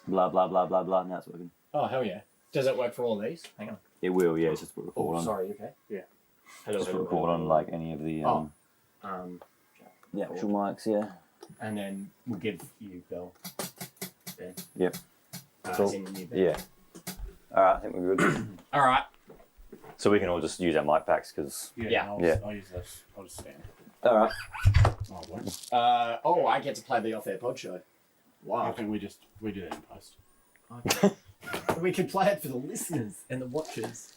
blah, blah, blah, blah, blah. Now it's working. Oh, hell yeah. Does it work for all these? Hang on. It will, yeah. It's just put record on. Sorry, okay. Yeah. Just put record on like any of the the actual mics, yeah. And then we'll give you Bill. Ben. Yep. As in you, Ben. Yeah. All right, I think we're good. All right. So we can all just use our mic packs because. Yeah. I'll use this. I'll just stand. All right. Oh, what? I get to play the Off-Air Pod Show. I Wow. think we do that in post. Okay. We can play it for the listeners and the watchers.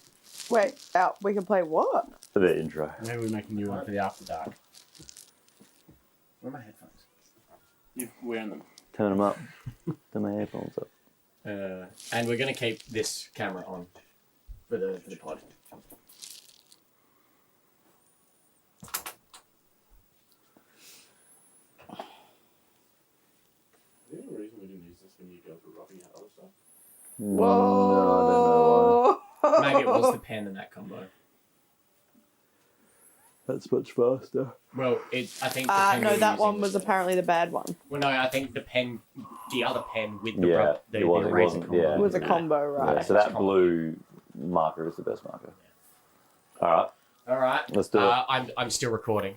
Wait, we can play what? For the intro. Maybe we make a new one for the After Dark. Where are my headphones? You're wearing them. Turn them up. Turn my headphones up. And we're going to keep this camera on for the pod. Is there a reason we didn't use this when you guys were rocking out other stuff? Whoa! Maybe it was the pen and that combo. That's much faster. Well, I think. The pen No, we were that using one was apparently the bad one. Well, no, I think the pen, the other pen with the Yeah, the it wasn't- eraser combo. yeah. It was a combo, right? Yeah, so that blue marker is the best marker. All right. All right. Let's do it. I'm still recording.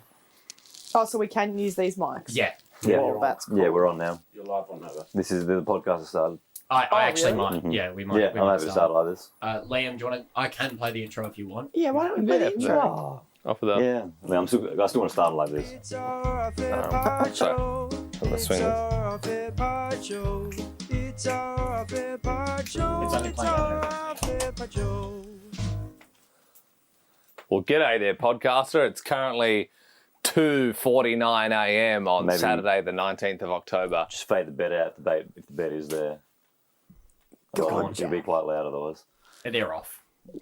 Oh, so we can use these mics? Yeah. Yeah. Well, that's cool. Yeah, we're on now. You're live on Nova. This is the podcast has started. I actually really? might. Mhm. Yeah, we might. Yeah, we I'll might have it start like this. Liam, do you want to? I can play the intro if you want. Yeah, why don't we play the intro? Off of that. Yeah. I mean, I still want to start it like this. So, I'm gonna swing this. It's only playing out there. Well, g'day there, podcaster. It's currently 2:49 a.m. on Maybe- Saturday, the 19th of October. Just fade the bed out if the bed is there. Otherwise, it'll be quite loud otherwise. They're off.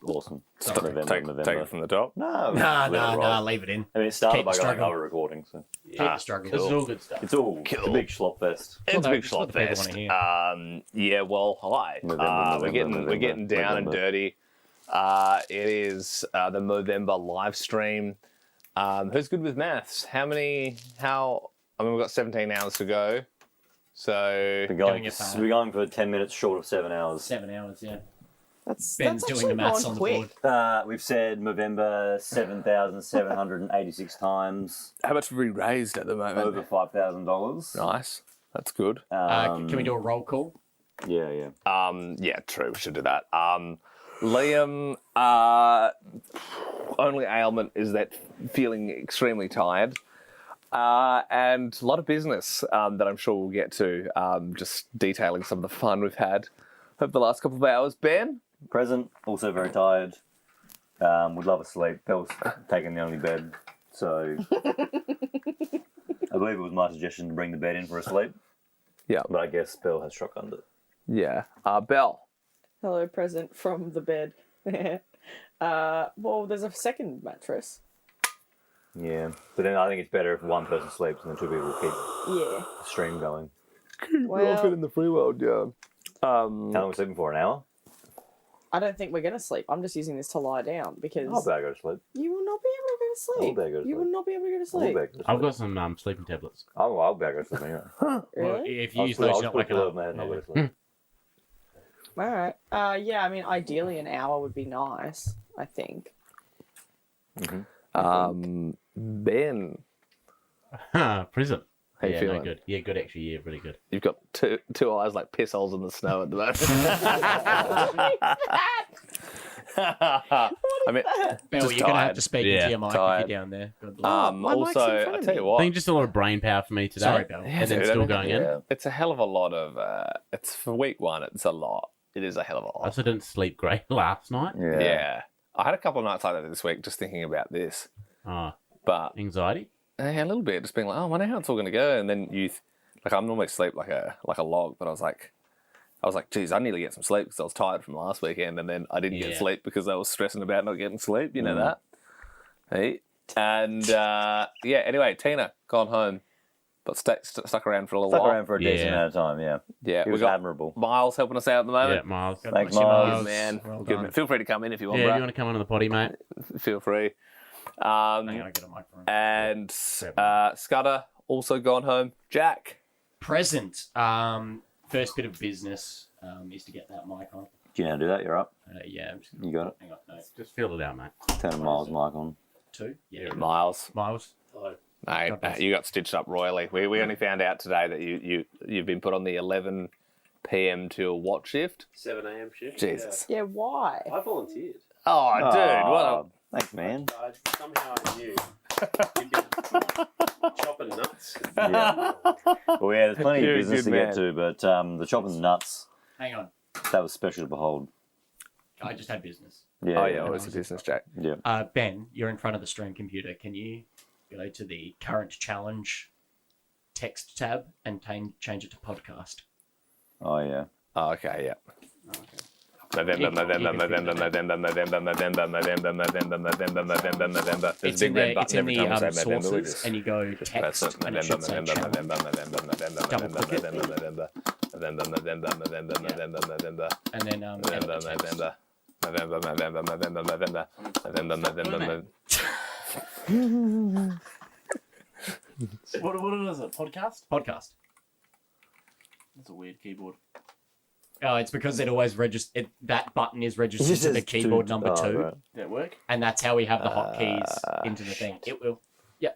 Awesome. Sorry. November. Take it from the top. No. Nah, leave it in. I mean, it started Keep by going struggling. over recording, so Keep the struggle. This is all good stuff. it's all Cool. it's a big schlop fest. It's a big It's what slot the people fest. wanna Yeah, well, hi. November, We're getting down and November. dirty. It is the Movember live stream. Who's good with maths? I mean, we've got 17 hours to go. So We're Going it fast. we're going for 10 minutes short of 7 hours. 7 hours. Yeah. That's Ben's that's doing the actually maths going on the quick. board. We've said November 7,786 times, how much have we raised at the moment? over $5,000. Nice. That's good. Can we do a roll call? Yeah. Yeah, true. We should do that. Liam, only ailment is that feeling extremely tired. And a lot of business that I'm sure we'll get to, just detailing some of the fun we've had over the last couple of hours. Ben? Present, also very tired. Would love a sleep. Bell's taking the only bed, so I believe it was my suggestion to bring the bed in for a sleep. Yeah. But I guess Bell has shotgunned it. Yeah. Belle? Hello, present from the bed. Well, there's a second mattress. Yeah, but then I think it's better if one person sleeps and the two people keep Yeah. the stream going. Well, in the free world, yeah. How long are we sleeping for? An hour? I don't think we're going to sleep. I'm just using this to lie down because I'll better go to sleep. you will not be able to go to sleep. I'll better go to You sleep. will not be able to go to I'll sleep. better go to sleep. I've got some sleeping tablets. I'll better go to sleep anyway. Well, Really? if you I'll use sleep- those, I'll you're not sleep waking below up. my head and I'll Yeah. go to sleep. All right. Yeah, I mean, ideally an hour would be nice, I think. Ben? Prison. How you Yeah, feeling? no, good. Yeah, good actually. Yeah, really good. You've got two eyes like piss holes in the snow at the moment. I mean, Bill, just you're going to have tired. to speak Yeah, into your mic tired. if you're down there. Good luck. my mic's in also, front I of tell me. you I what, think just a lot of brain power for me today. Sorry, Bill. And then dude, still I going mean, in. yeah, it's a hell of a lot of. It's for week one. It's a lot. It is a hell of a I lot. also didn't sleep great last night. Yeah. I had a couple of nights like that this week, just thinking about this. Oh, But anxiety. a little bit, just being like, oh, I wonder how it's all going to go. And then like I'm normally asleep like a log, but I was like, geez, I need to get some sleep because I was tired from last weekend, and then I didn't get Yeah. sleep because I was stressing about not getting sleep. You know that, hey? And anyway, Tina gone home, but stuck around for a little Stuck while. around for a decent Yeah. amount of time, yeah. Yeah, It we was got admirable. Miles helping us out at the Yeah, moment. Miles. God Thanks, bless you, Miles. Good man. Well Good done. man. Feel free to come in if you want, Yeah, if bro. you want to come on to the potty, mate. Feel free. Hang on, I get a microphone. And Scudder also gone home. Jack. Present. first bit of business is to get that mic on. Do you know how to do that? You're up. Yeah, I'm just You got it. hang on. No, Just feel it out, mate. Turn Miles' mic on. 2. Yeah, Miles. Miles. Hello. Mate, God bless. you got stitched up royally. We only found out today that you've been put on the 11 p.m. till what shift? 7 a.m. shift. Jesus. Yeah, why? Yeah. I volunteered. Oh, dude, what a... Thanks, man. Somehow I knew you'd be chopping nuts. Yeah. Well, yeah, there's plenty You're a of business good to get man. to, but the chopping the nuts, Hang on. that was special to behold. I just had business. Yeah. Oh, yeah, always a business, Jack. Yeah. Ben, you're in front of the stream computer. Can you go to the current challenge text tab and change it to podcast? Oh, yeah. Oh, okay, yeah. November. There's It's a in big red the, it's button in every the time we say November. We sources, just and you go press text, it. and it should say channel. And then What is it? Podcast? podcast. That's a weird keyboard. Oh, it's because it always that button is registered to the keyboard number 2, Right. Did it work? and that's how we have the hotkeys into the thing. It will. Yeah,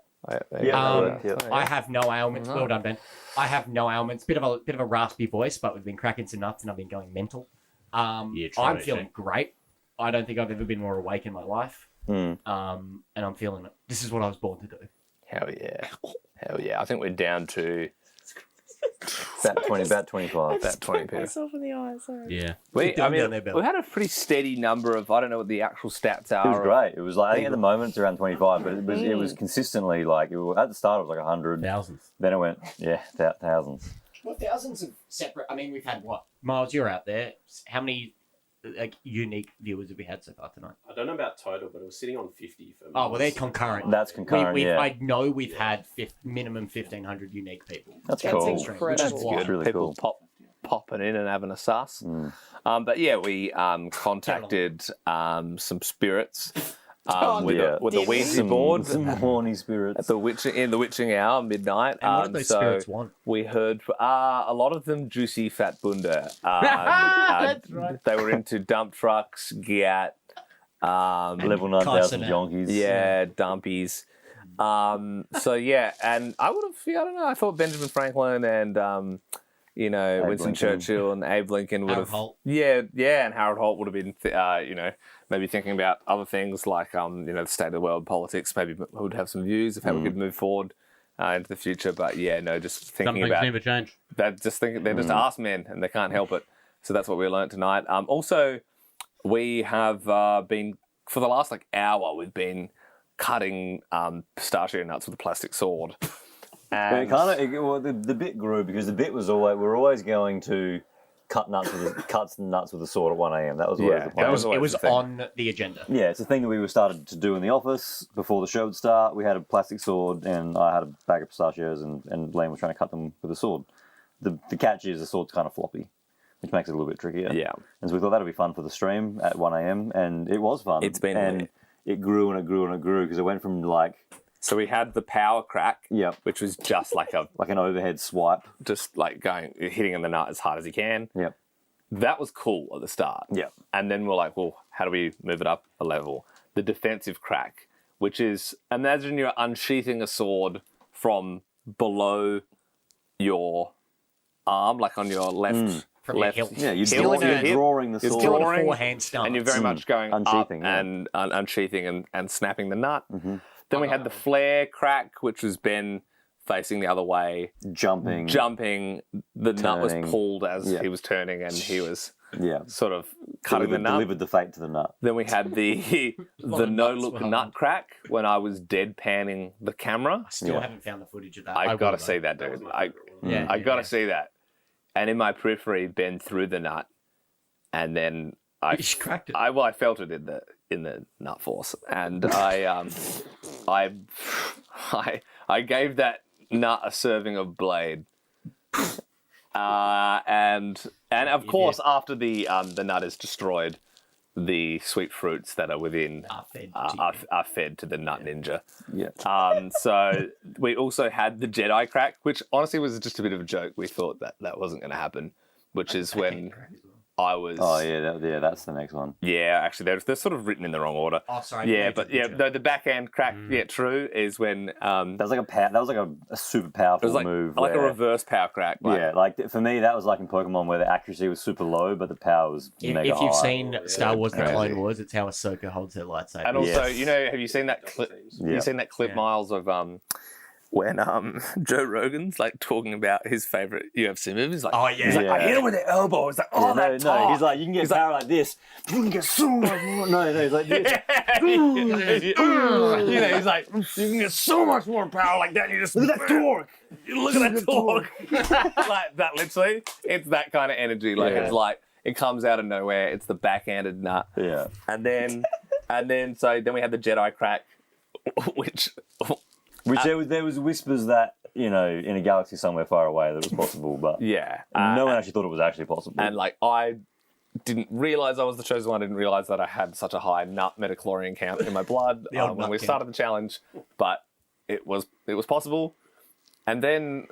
yeah. I have no ailments. Well done, Ben. I have no ailments. Bit of a raspy voice, but we've been cracking some nuts and I've been going mental. Yeah, I'm feeling great. I don't think I've ever been more awake in my life. Mm. And I'm feeling it. This is what I was born to do. Hell yeah. Hell yeah. I think we're down to About 20, about 25. about 20 people. Myself in the eye, sorry. Yeah. We Down there, Bill. had a pretty steady number of, I don't know what the actual stats are. It was great. It was like, I think at the moment it's around 25, but it was consistently like, at the start it was like 100. Thousands. Then it went, thousands. Well, thousands of separate. I mean, we've had what? Miles, you're out there. How many unique viewers have we had so far tonight? I don't know about total, but it was sitting on 50 for Oh, well, they're concurrent. That's concurrent, yeah. I know we've had minimum 1,500 unique people. That's That's cool. incredible. Which is That's wild. good. Really People cool. popping in and having a sus. Mm. But yeah, we contacted some spirits with yeah. the Did we? Ouija board Some horny spirits. at the witching hour, midnight. And what did those so spirits want? we heard a lot of them juicy fat bunda. That's right. They were into dump trucks, Giat, Level 9,000 Carsonet. jonkies. yeah, dumpies. So yeah, and I would have, I don't know, I thought Benjamin Franklin and Abe Winston Lincoln. Churchill and Abe Lincoln would Harold have, Holt. yeah, and Harold Holt would have been, maybe thinking about other things like, the state of the world, politics. Maybe would have some views of how we could move forward into the future. But yeah, no, just Some thinking things about never change. that. Just thinking they're just ass men and they can't help it. So that's what we learned tonight. Also, we have been for the last hour. We've been cutting pistachio nuts with a plastic sword. But it kind of, the bit grew because the bit was always, we're always going to cut nuts with a sword at 1 a.m. That was always Yeah, the plan. that was always It was the thing. on the agenda. Yeah, it's a thing that we started to do in the office before the show would start. We had a plastic sword and I had a bag of pistachios and Liam was trying to cut them with a sword. The catch is the sword's kind of floppy, which makes it a little bit trickier. Yeah. And so we thought that'd be fun for the stream at 1 a.m. and it was fun. It's been and it grew and it grew and it grew because it went from So we had the power crack, Yep. which was just like an overhead swipe. hitting in the nut as hard as you can. Yep. That was cool at the start. Yep. And then we're like, well, how do we move it up a level? The defensive crack, which is, imagine you're unsheathing a sword from below your arm, like on your left. From your left hilt. Yeah, you're, Still in you're your hip. drawing the You're sword. Still in a drawing, forehand stance. and you're very much going Unsheathing, up yeah. and unsheathing and snapping the nut. Mm-hmm. Then we had the flare crack, which was Ben facing the other way, Jumping. The nut was Turning. pulled as Yeah. he was turning, and he was Yeah. sort of cutting the nut. Delivered the fate to the nut. Then we had the of no nuts look were nut hung. crack when I was deadpanning the camera. I still Yeah. haven't found the footage of that. I gotta will, see though. that, That was dude. my I favourite one. Yeah, I yeah, gotta yeah. see that. And in my periphery, Ben threw the nut, and then I You cracked it. I felt it in the nut force, and I gave that nut a serving of blade, and of course after the nut is destroyed, the sweet fruits that are within Are fed to are fed to the nut ninja. Yeah. So we also had the Jedi crack, which honestly was just a bit of a joke. We thought that wasn't going to happen. which is when I was. Oh yeah, that's the next one. Yeah, actually, they're sort of written in the wrong order. Oh, sorry. Yeah, but yeah, the backhand crack, true, is when That was like a super powerful it was like move. a where- reverse power crack. yeah, like for me, that was like in Pokemon where the accuracy was super low, but the power was mega If you've high. seen Star Wars: The Crazy. Clone Wars, it's how Ahsoka holds her lightsaber. And also, Yes. have you seen that clip? Yeah. You seen that clip, Yeah. Miles, of when Joe Rogan's like talking about his favorite UFC movies? Like, Oh, yeah. he's like, I Yeah. hit him with the elbow. It's like, oh, Yeah, that torque. he's like, you can get power like this. You can get so much more. No, he's like this. He's like, you can get so much more power like that. You just look at that torque. Look at that torque. Like that, literally, it's that kind of energy. Like Yeah. it's like it comes out of nowhere. It's the backhanded nut, Yeah. and then we had the Jedi crack, which Which there was whispers that, in a galaxy somewhere far away that it was possible, but yeah, no one actually thought it was actually possible. and like I didn't realize I was the chosen one. I didn't realize that I had such a high nut metachlorine count in my blood The old when nut we count. started the challenge, but it was possible. And then,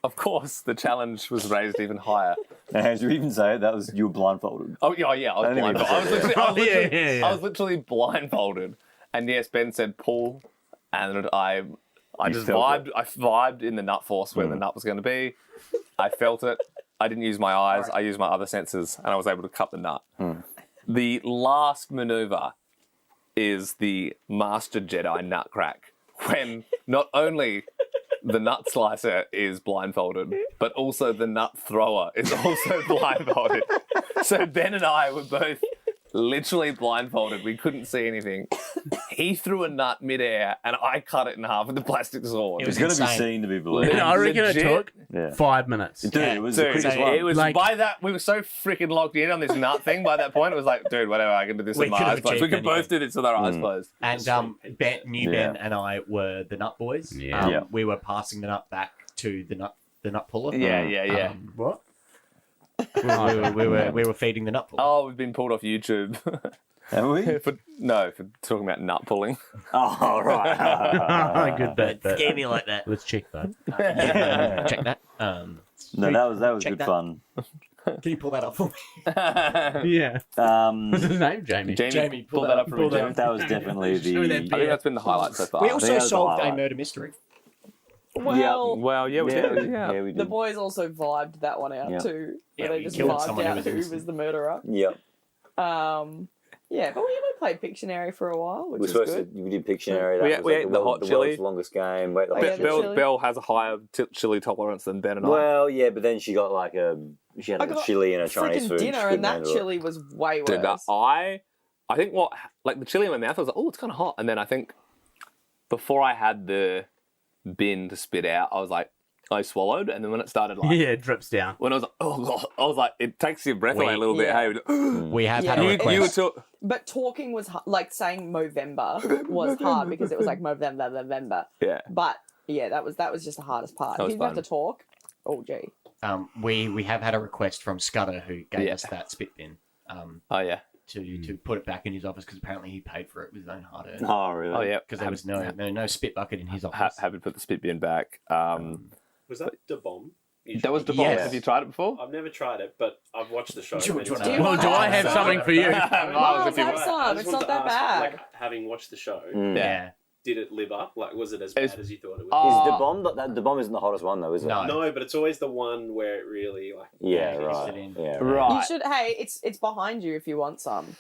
of course, the challenge was raised even higher. and as you even say it, you were blindfolded. Oh yeah, I was I didn't even blindfolded. I was say literally, Yeah. I was literally blindfolded. And yes, Ben said pull, and I You just felt vibed. I vibed in the nut force where the nut was going to be. I felt it. I didn't use my eyes. I used my other senses, and I was able to cut the nut. The last maneuver is the Master Jedi nut crack, when not only the nut slicer is blindfolded, but also the nut thrower is also blindfolded. So Ben and I were both literally blindfolded. We couldn't see anything. He threw a nut midair, and I cut it in half with the plastic sword. It was It's going to be insane. seen to be believed. Yeah. I reckon Legit? it took Yeah. 5 minutes. Dude, it was the Dude, quickest so one. it was Like- by that we were so freaking locked in on this nut thing. By that point, it was like, dude, whatever. I can do this We with my could eyes have closed. We achieved could both anything. do this with our eyes closed. And Ben Yeah. and I were the nut boys. Yeah. Yeah. We were passing the nut back to the nut puller. Yeah. What? We were feeding the nut puller. Oh, we've been pulled off YouTube. Have we? for talking about nut pulling. Oh, right. Good bet. Scared me like that. Let's check that. Check that. No, that was Check good that. fun. Can you pull that up for me? Yeah. What's his name? Jamie. Jamie, pull that up for me. pull that Jamie. up. That was definitely Show me that I the. think that's been the highlight so far. We Yeah, also that was solved the a highlight. murder mystery. Well, Well, yeah, we did. yeah, Yeah. we the did. boys also vibed that one out Yeah. too. Yeah, Where we they just killed vibed someone who out was who innocent. was the murderer. Yep. Yeah, but we played Pictionary for a while, which We're was supposed good. to. We did Pictionary. That We- was we like ate the hot the chili. world's longest game. Wait, Oh, yeah, the chili. Belle has a higher chili tolerance than Ben and I. well, yeah, but then she got like she had I a got chili and a Chinese Freaking food. dinner, She and couldn't that handle it. chili was way worse. Dude, I think the chili in my mouth, I was like, oh, it's kind of hot. And then I think before I had the bin to spit out, I was like, I swallowed. And then when it started, like, Yeah, it drips down. when I was like, oh, God, I was like, it takes your breath away a little bit. Yeah. Hey, We have Yeah. had a You- request. you were too. But talking was like saying Movember was hard because it was like Movember. Yeah. But yeah, that was just the hardest part. That If was you didn't have fun. to talk, oh gee. We have had a request from Scudder who gave Yeah. us that spit bin Oh, yeah. to put it back in his office because apparently he paid for it with his own hard earned. Oh, really? Oh, yeah. Because there was no spit bucket in his office. Happy to put the spit bin back. Was that the bomb? That was the bomb. Yes. Have you tried it before? I've never tried it, but I've watched the show. Do you many wanna- times. Well, do I have something for you? Miles, have some. I just It's wanted not to that ask, bad. Like, having watched the show, Yeah. did it live up? Like, was it as It's- bad as you thought it Is was? the bomb the bomb isn't the hottest one though, is it? No. No, but it's always the one where it really like. Yeah, Yeah, you right. sit in. Yeah, right. You Right. should. Hey, it's behind you if you want some.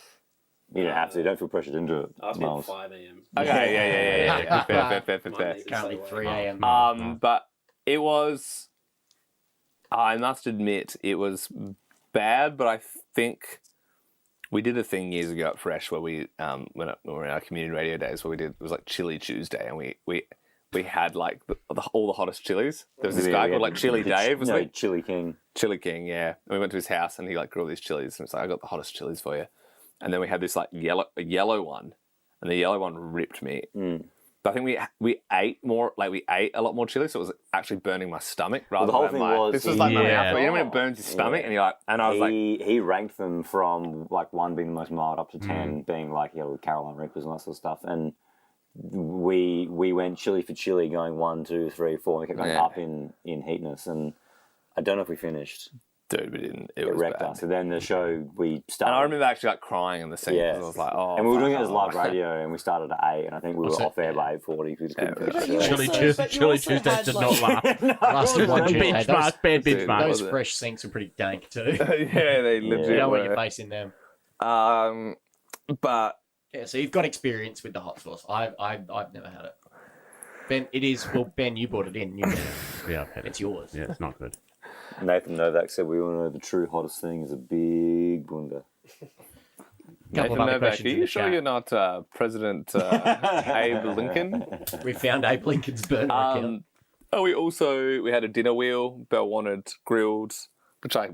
You don't have to. Don't feel pressured into it. Ask me at Miles. 5 a.m. Okay, yeah. Fair. Monday. Currently 3 a.m. But it was. I must admit, it was bad, but I think we did a thing years ago at Fresh where we, when we were in our community radio days, where it was like Chili Tuesday, and we had like all the hottest chilies. There was this guy called like Chili Dave, was No, like Chili King. Chili King, yeah. And we went to his house and he like grew all these chilies, and it's like, I got the hottest chilies for you. And then we had this like yellow one, and the yellow one ripped me. But I think we ate a lot more chili, so it was actually burning my stomach rather the whole than thing my. was This was like my Yeah. mouth. But you know when it burns your stomach, and you're like, and I was like, He ranked them from like 1 being the most mild up to 10 being like Carolina Reapers and that sort of stuff. And we went chili for chili, going 1, 2, 3, 4, and we kept going Yeah. up in heatness. And I don't know if we finished. Dude, we didn't. It It was wrecked bad. us. So then the show we And started. I remember actually like crying in the scene because I was like, oh. and we were doing it fuck, as live radio, and we started at 8, and I think we were Also- off air by 8:40. We just couldn't Yeah, finish but you the show. Chili also- Tuesday, but you Chili also Tuesday had, did like- not last. Lasted one Tuesday. Benchmark, bad Dude, benchmark. Those was it? fresh sinks are pretty dank too. Yeah, they legit You don't want your were. face in them. But Yeah, so you've got experience with the hot sauce. I've never had it. Ben, it is well. Ben, you brought it in. You, Yeah, I've had it's it. yours. Yeah, it's not good. Nathan Novak said we all know the true hottest thing is a big bunda. Couple Nathan of other Novak, are questions in you the sure chat. you're not President Abe Lincoln? We found Abe Lincoln's burner account. We had a dinner wheel. Belle wanted grilled, which I,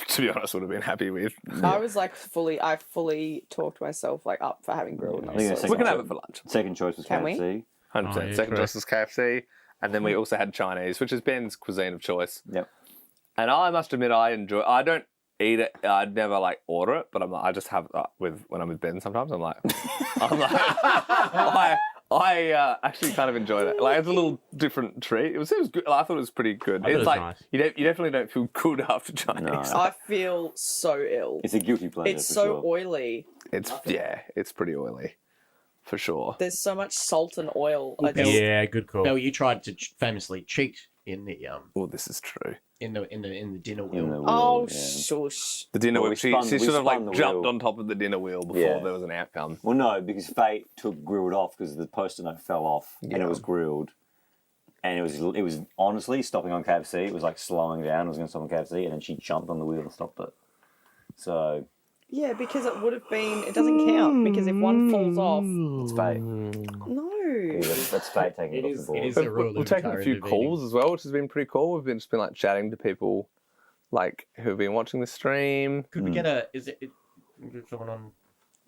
to be honest, would have been happy with. I was like I fully talked myself like up for having grilled. I think it's so- We can have it for lunch. Second choice was Can we? KFC. 100%. Oh, yeah, Second correct. choice was KFC. And then we also had Chinese, which is Ben's cuisine of choice. Yep. And I must admit, I don't eat it. I'd never like order it, but I just have when I'm with Ben sometimes. I actually kind of enjoy that. Like it's a little different treat. It was good. I thought it was pretty good. I thought it It's was like nice. you definitely don't feel good after Chinese. No. I feel so ill. It's a guilty pleasure. It's for so sure. oily. It's pretty oily, for sure. There's so much salt and oil. I just, Yeah, good call. Belle, you tried to famously cheat in the Well, this is true. in the dinner In wheel. the Oh, wheel, yeah. shush. The dinner Well, wheel. we spun- She we should have spun like the jumped wheel. on top of the dinner wheel before Yeah. there was an outcome. Well, no, because Fate took grilled off because the post-it note fell off and Yeah. it was grilled, and it was honestly stopping on KFC. It was like slowing down. It was going to stop on KFC, and then she jumped on the wheel and stopped it. So Yeah, because it would have been. It doesn't count because if one falls off, it's Fate. no. That's Fate taking it, It off is- the board. it is a rule We've of taken a few intervening. calls as well, which has been pretty cool. We've just been like chatting to people like who've been watching the stream. Could we get a? Is it? Get someone on?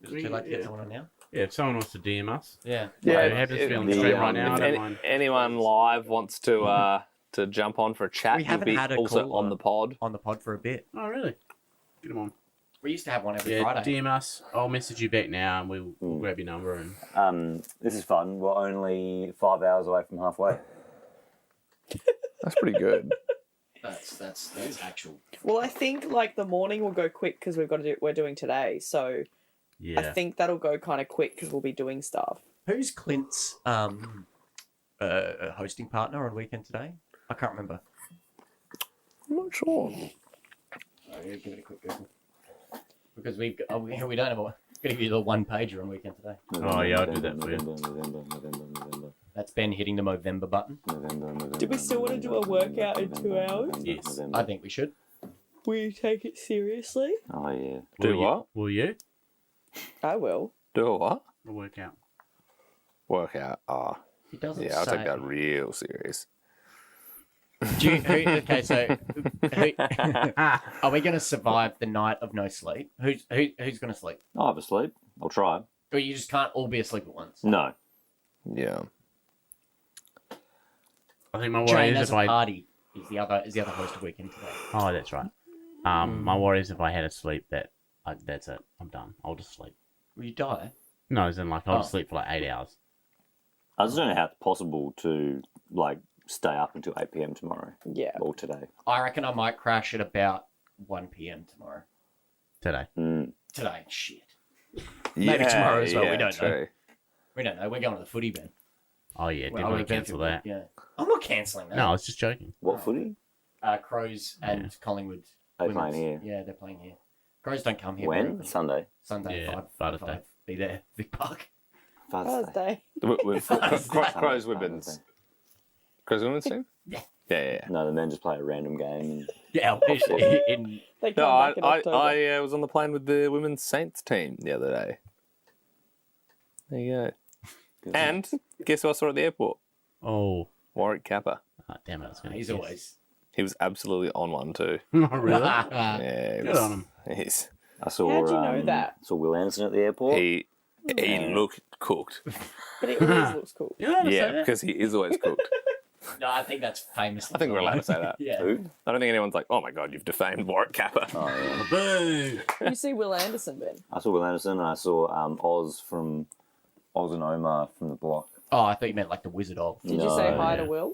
Is it too late to get Yeah. someone on now? Yeah, if someone wants to DM us, Yeah. yeah, happy to be on the the, stream right now. I If don't mind. anyone live wants to jump on for a chat, We you'll haven't be had a also caller. on the pod. On the pod for a bit. Oh, really? Get them on. We used to have one every Yeah, Friday. DM us. I'll message you back now, and we'll grab your number. And This is fun. We're only 5 hours away from halfway. That's pretty good. That's actual. Well, I think like the morning will go quick because we're doing today. So yeah, I think that'll go kind of quick because we'll be doing stuff. Who's Clint's hosting partner on Weekend Today? I can't remember. I'm not sure. Oh, yeah, give it a quick Google. Because we don't have a. We're gonna give you the one pager on Weekend Today. Oh, yeah, I'll do that for you. November. That's Ben hitting the Movember button. Do we still want to do a workout in 2 hours? Yes. I think we should. Will you take it seriously? Oh yeah. Do Will you- what? Will you? I will. Do a what? A workout. Workout. Ah, He doesn't yeah, I'll say. take that real serious. Do you, okay, so are we going to survive the night of no sleep? Who's going to sleep? I'll have a sleep. I'll try. Or you just can't all be asleep at once? No. Yeah. I think my worry Jane is as if a I. party is the other host of Weekend Today. Oh, that's right. My worry is if I had a sleep that's it. I'm done. I'll just sleep. Will you die? No, as in like I'll Oh. just sleep for like 8 hours. I just don't know how it's possible to like stay up until 8 p.m. tomorrow Yeah. or today. I reckon I might crash at about 1 p.m. tomorrow. Today. Today, shit. Maybe tomorrow as well, we don't know. true. We don't know. We're going to the footy, Ben. Oh yeah, Well, definitely we're going cancel to- that. Yeah. I'm not cancelling that. No, I was just joking. What footy? Crows and Collingwood. They women's. playing here? Yeah, they're playing here. Crows don't come here. When? very often. Sunday. Sunday, Yeah, 5, Father's 5. Day. Be there, Vic Park. Father's Day. Thursday. Crows Women's. Crows Women's team? Yeah. Yeah. No, the men just play a random game. And Yeah, in They come No, back in October. I was on the plane with the women's Saints team the other day. There you go. And guess who I saw at the airport? Oh, Warwick Kappa. damn it! I was gonna he's guess. always. He was absolutely on one too. Not really. Yeah, he Good was- on him. He's I saw. How'd you know that? Saw Will Anderson at the airport. he looked cooked. But it always looks cool. You know how to say Yeah, that? because he is always cooked. No, I think that's famous. I think we're allowed to say that. Yeah. Who? I don't think anyone's like, oh my god, you've defamed Warwick Kappa. Oh yeah. Boo! You see Will Anderson, Ben? I saw Will Anderson and I saw Oz and Omar from the block. Oh, I thought you meant like the Wizard of. Did you say No, hi yeah. to Will?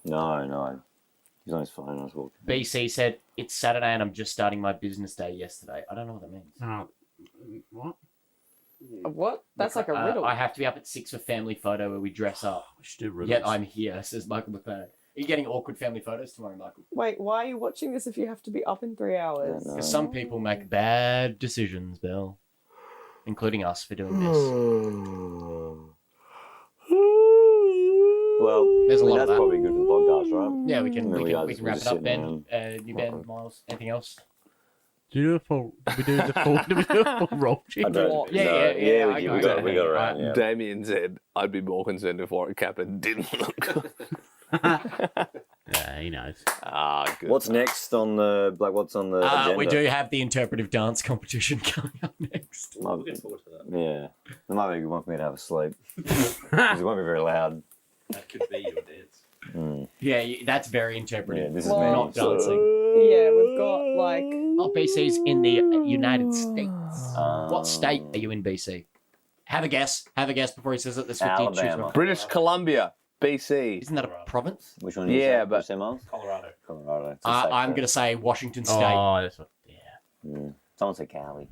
No. He's on his phone. I was walking. BC said, it's Saturday and I'm just starting my business day yesterday. I don't know what that means. What? What? That's like a riddle. I have to be up at 6 for family photo where we dress up. We should do riddles. Yet I'm here, says Michael McLaren. Are you getting awkward family photos tomorrow, Michael? Wait, why are you watching this if you have to be up in 3 hours? Yeah, no. Because some people make bad decisions, Bill. Including us for doing this. Well, There's a lot of that's that. probably good for the podcast, right? Yeah, we can There we go. we can We're wrap it just up, Ben. sitting You Ben, Miles, anything else? Do we do a full roll check? I don't. Well, yeah, no, yeah, yeah, I we got got it. around. Yeah. Damien said, I'd be more concerned if Warwick Kappa didn't look. Yeah, he knows. Good. What's next on the what's on the agenda? We do have the interpretive dance competition coming up next. Might- Looking forward to that. Yeah, that might be a good one for me to have a sleep because it won't be very loud. That could be your dance. Yeah, that's very Yeah, interpretive. this is Well, me. not dancing. Yeah, we've got like. Oh, BC's in the United States. What state are you in, BC? Have a guess. Have a guess before he says it. There's 15 to choose Alabama. from. British Columbia, BC. Isn't that a province? Which one? Yeah, but but- Miles? Colorado. Colorado. It's a safe I'm bet. going to say Washington State. Oh, that's what. Yeah, Someone say Cali.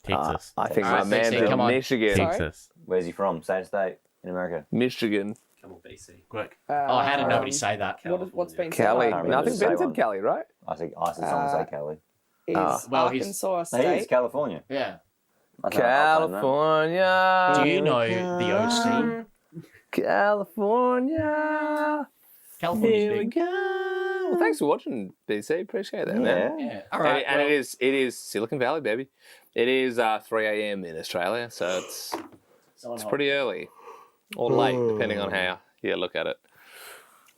Texas. I think Alright, my man's BC, come in on. Michigan. Sorry? Texas. Where's he from? Same state in America. Michigan. Come on, BC. Quick. Oh, how did nobody say that? What's been Cali. said? can't No, I remember think the Ben same one. said Cali, right? I think I said someone say Cali. Is Well, he's- Arkansas a Hey, state? it's California. Yeah. I think I'll claim that. California. Do you know the OC? California. California's Here we big. go. Well, thanks for watching, BC. Appreciate that, man. Yeah. Yeah. All right. And it is Silicon Valley, baby. It is 3 a.m. in Australia, so it's pretty early or late, depending on how you look at it.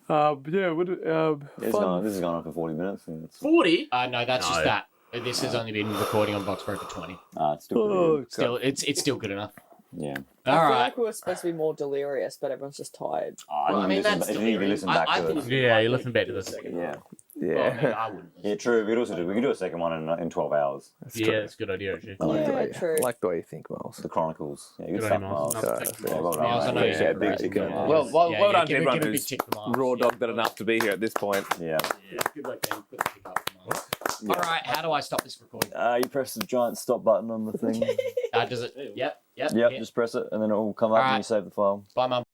Yeah, This has gone on for 40 minutes. And it's, 40? No, that's just No. that. This has only been recording on Boxbro for 20. it's still pretty good. Still, it's still good enough. Yeah. I All feel right. like we were supposed to be more delirious, but everyone's just tired. Well, I mean, that's if you delirious. listen back I to think it. it's Yeah, you listen back to this. Yeah. Well, I Yeah. mean, I wouldn't. Yeah, true. We can do a second one in 12 hours. Yeah, that's a good idea, actually. I like Yeah, the, true. I like the way you think, Miles. the Chronicles. Yeah, good Good stuff, on you, Miles. Miles. No, thanks, Yeah, well done, Miles, I know mate. you Yeah, said big great. tick. Yeah. Well, well Yeah, done to give everyone a big who's tick for Miles. raw Yeah. dogged it enough to be here at this point. Yeah. Yeah, good work, Ben. Put the tick up for Miles. All right, how do I stop this recording? You press the giant stop button on the thing. Does it? Yep. Yep, Yeah. just press it and then it will come up Alright. and you save the file. Bye, Mum.